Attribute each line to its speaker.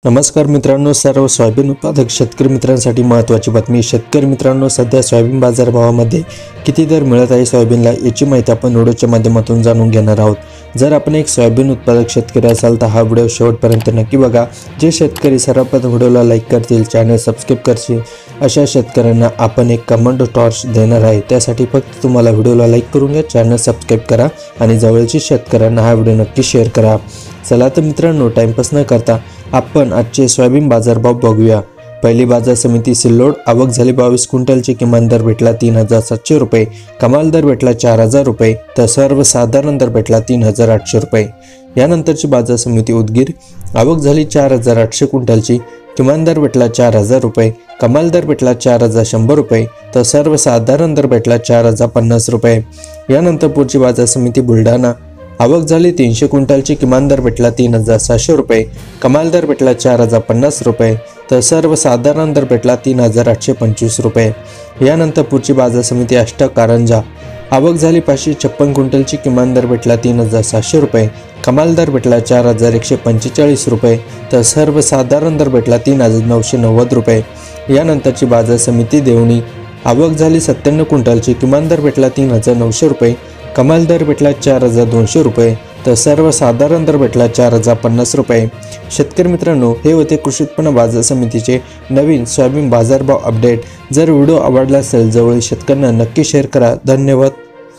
Speaker 1: नमस्कार मित्रांनो, सर्व सोयाबीन उत्पादक शेतकरी मित्रांसाठी महत्त्वाची बातमी। शेतकरी मित्रांनो, सध्या सोयाबीन बाजारभावामध्ये किती दर मिळत आहे सोयाबीनला याची माहिती आपण व्हिडिओच्या माध्यमातून जाणून घेणार आहोत। जर आपण एक सोयाबीन उत्पादक शेतकरी असाल तर हा व्हिडिओ शेवटपर्यंत नक्की बघा। जे शेतकरी सर्वप्रथम व्हिडिओला लाईक करतील, चॅनल सबस्क्राइब करतील, अशा शेतकऱ्यांना आपण एक कमांडो टॉर्च देणार आहे। त्यासाठी फक्त तुम्हाला व्हिडिओला लाईक करून घ्या, चॅनल सबस्क्राइब करा आणि जवळच्या शेतकऱ्यांना हा व्हिडिओ नक्की शेअर करा। चला तर मित्रांनो, टाइमपास न करता आपण आजचे सोयाबीन बाजारभाव बघूया। पहिली बाजार समिती सिल्लोड, आवक झाली 22 क्विंटलची, किमान दर भेटला 3700 रुपये, कमाल दर भेटला 4000 रुपये, तर सर्वसाधारण दर भेटला 3800 रुपये। यानंतरची बाजार समिती उदगीर, आवक झाली 4800 क्विंटलची, किमान दर भेटला 4000 रुपये, कमाल दर भेटला 4100 रुपये, तर सर्वसाधारण दर भेटला 4050 रुपये। यानंतर पुढची बाजार समिती बुलढाणा, आवक झाली 300 क्विंटलची, किमान दर भेटला 3700 रुपये, कमाल दर भेटला 4050 रुपये, तर सर्वसाधारण दर भेटला 3825 रुपये। यानंतर पुढची बाजार समिती अष्टक कारंजा, आवक झाली 556 क्विंटलची, किमान दर भेटला 3700 रुपये, कमाल दर भेटला 4145 रुपये, तर सर्वसाधारण दर भेटला 3990 रुपये। यानंतरची बाजार समिती देवणी, आवक झाली 97 क्विंटलची, किमान दर भेटला 3900 रुपये, कमाल दर भेटला 4200 रुपये, तर सर्वसाधारण दर भेटला 4050 रुपये। शेतकरी मित्रांनो, हे होते कृषी उत्पन्न बाजार समितीचे नवीन सोयाबीन बाजारभाव अपडेट। जर व्हिडिओ आवडला असेल जवळील शेतकऱ्यांना नक्की शेअर करा। धन्यवाद।